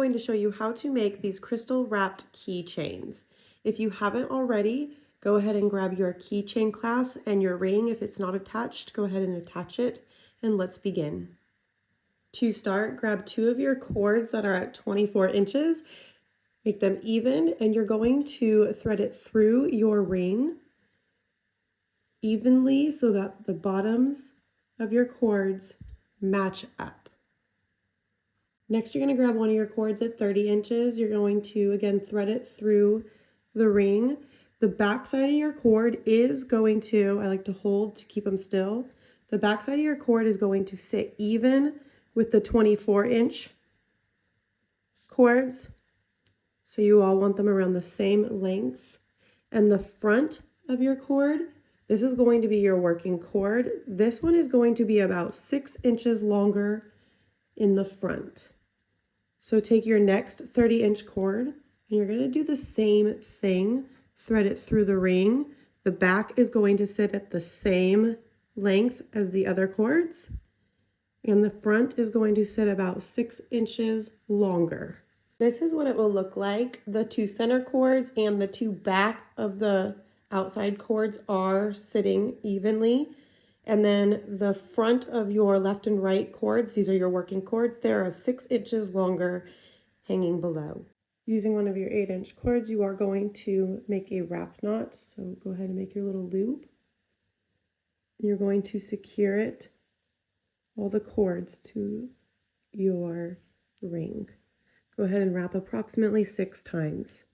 going to show you how to make these crystal wrapped keychains. If you haven't already, go ahead and grab your keychain clasp and your ring. If it's not attached, go ahead and attach it, and let's begin. To start, grab 2 of your cords that are at 24 inches, make them even, and you're going to thread it through your ring evenly so that the bottoms of your cords match up. Next, you're going to grab one of your cords at 30 inches. You're going to, again, thread it through the ring. The back side of your cord is going to, I like to hold to keep them still. The back side of your cord is going to sit even with the 24-inch cords. So you all want them around the same length. And the front of your cord, this is going to be your working cord. This one is going to be about 6 inches longer in the front. So take your next 30-inch cord and you're going to do the same thing. Thread it through the ring. The back is going to sit at the same length as the other cords. And the front is going to sit about 6 inches longer. This is what it will look like. The 2 center cords and the 2 back of the outside cords are sitting evenly. And then the front of your left and right cords, these are your working cords, they are 6 inches longer hanging below. Using one of your 8-inch cords, you are going to make a wrap knot. So go ahead and make your little loop. You're going to secure it, all the cords, to your ring. Go ahead and wrap approximately 6 times.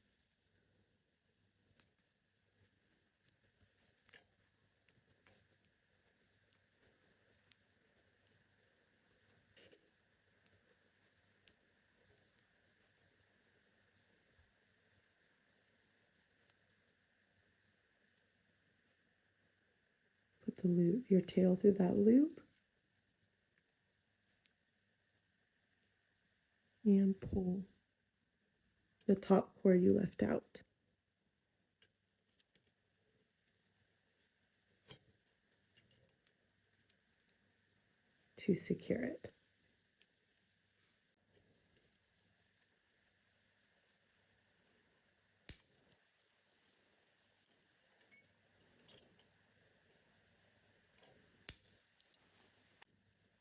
Put the loop, your tail through that loop. And pull the top cord you left out. To secure it.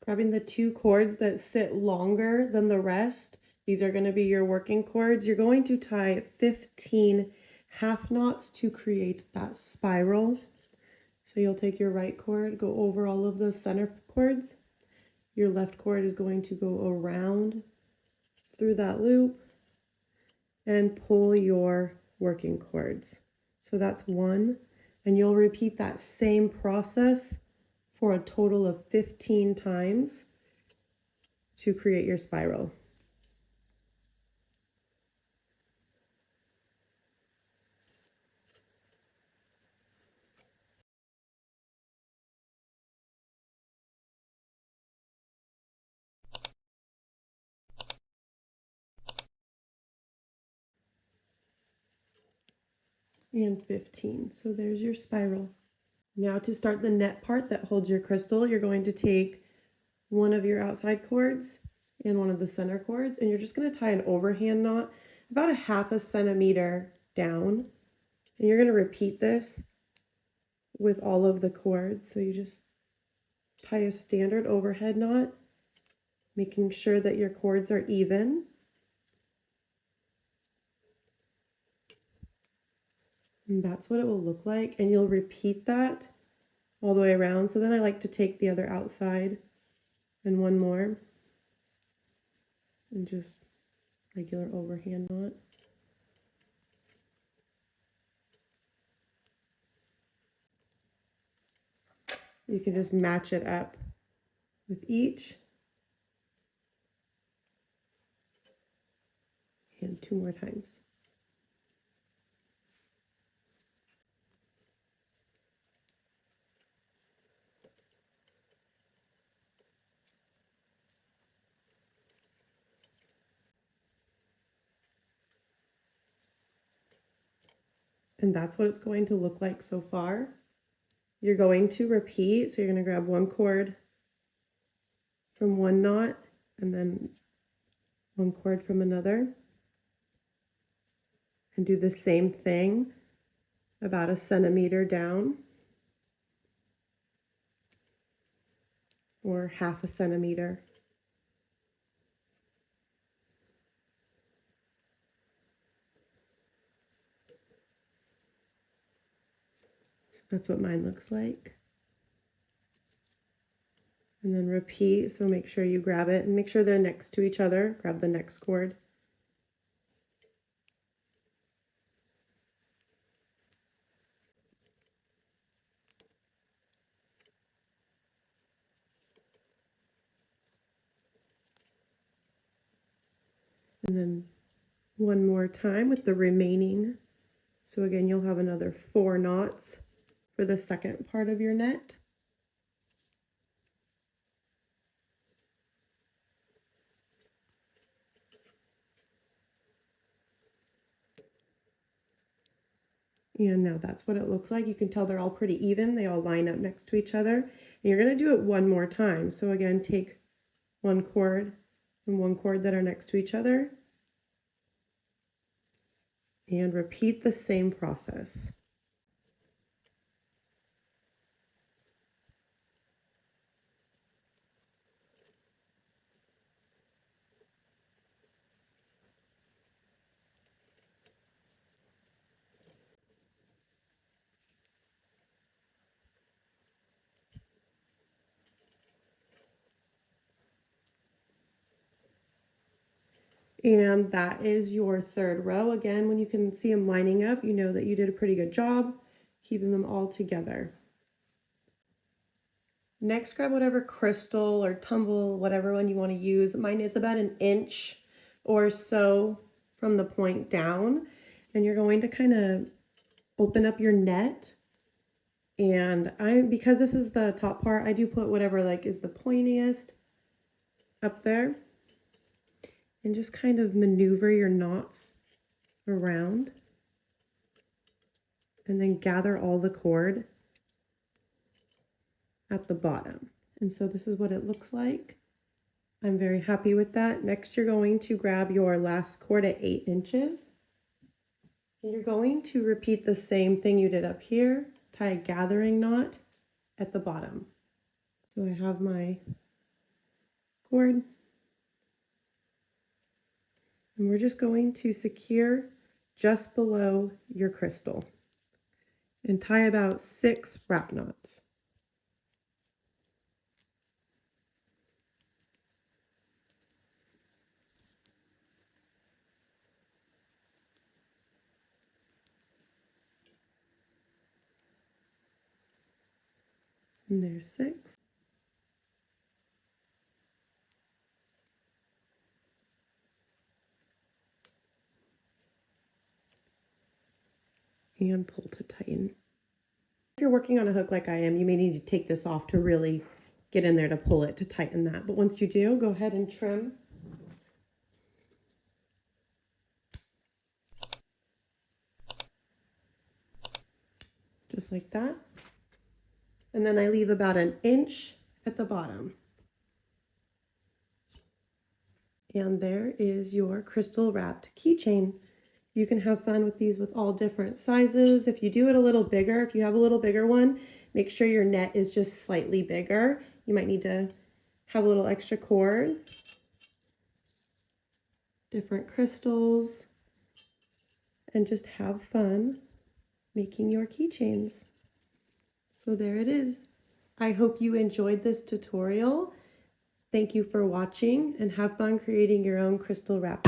Grabbing the 2 cords that sit longer than the rest, these are going to be your working cords. You're going to tie 15 half knots to create that spiral. So you'll take your right cord, go over all of the center cords. Your left cord is going to go around through that loop and pull your working cords. So that's 1, and you'll repeat that same process for a total of 15 times to create your spiral. And 15. So there's your spiral. Now to start the net part that holds your crystal, you're going to take one of your outside cords and one of the center cords, and you're just going to tie an overhand knot about a 1/2 centimeter down. And you're going to repeat this with all of the cords. So you just tie a standard overhead knot, making sure that your cords are even. And that's what it will look like, and you'll repeat that all the way around. So then I like to take the other outside and one more and just regular overhand knot. You can just match it up with each. And 2 more times. And that's what it's going to look like so far. You're going to repeat, so you're going to grab one cord from one knot and then one cord from another, and do the same thing about 1 centimeter down, or 1/2 centimeter. That's what mine looks like. And then repeat, so make sure you grab it and make sure they're next to each other. Grab the next cord. And then one more time with the remaining. So again, you'll have another 4 knots for the second part of your net. And now that's what it looks like. You can tell they're all pretty even. They all line up next to each other. And you're going to do it one more time. So again, take one cord and one cord that are next to each other. And repeat the same process. And that is your third row. Again, when you can see them lining up, you know that you did a pretty good job keeping them all together. Next, grab whatever crystal or tumble, whatever one you want to use. Mine is about 1 inch or so from the point down. And you're going to kind of open up your net. And because this is the top part, I do put whatever like is the pointiest up there. And just kind of maneuver your knots around. And then gather all the cord at the bottom. And so this is what it looks like. I'm very happy with that. Next, you're going to grab your last cord at 8 inches. And you're going to repeat the same thing you did up here. Tie a gathering knot at the bottom. So I have my cord. And we're just going to secure just below your crystal and tie about 6 wrap knots. And there's 6. And pull to tighten. If you're working on a hook like I am, you may need to take this off to really get in there to pull it to tighten that. But once you do, go ahead and trim. Just like that. And then I leave about 1 inch at the bottom. And there is your crystal wrapped keychain. You can have fun with these with all different sizes. If you do it a little bigger, if you have a little bigger one, make sure your net is just slightly bigger. You might need to have a little extra cord. Different crystals. And just have fun making your keychains. So there it is. I hope you enjoyed this tutorial. Thank you for watching and have fun creating your own crystal wrap.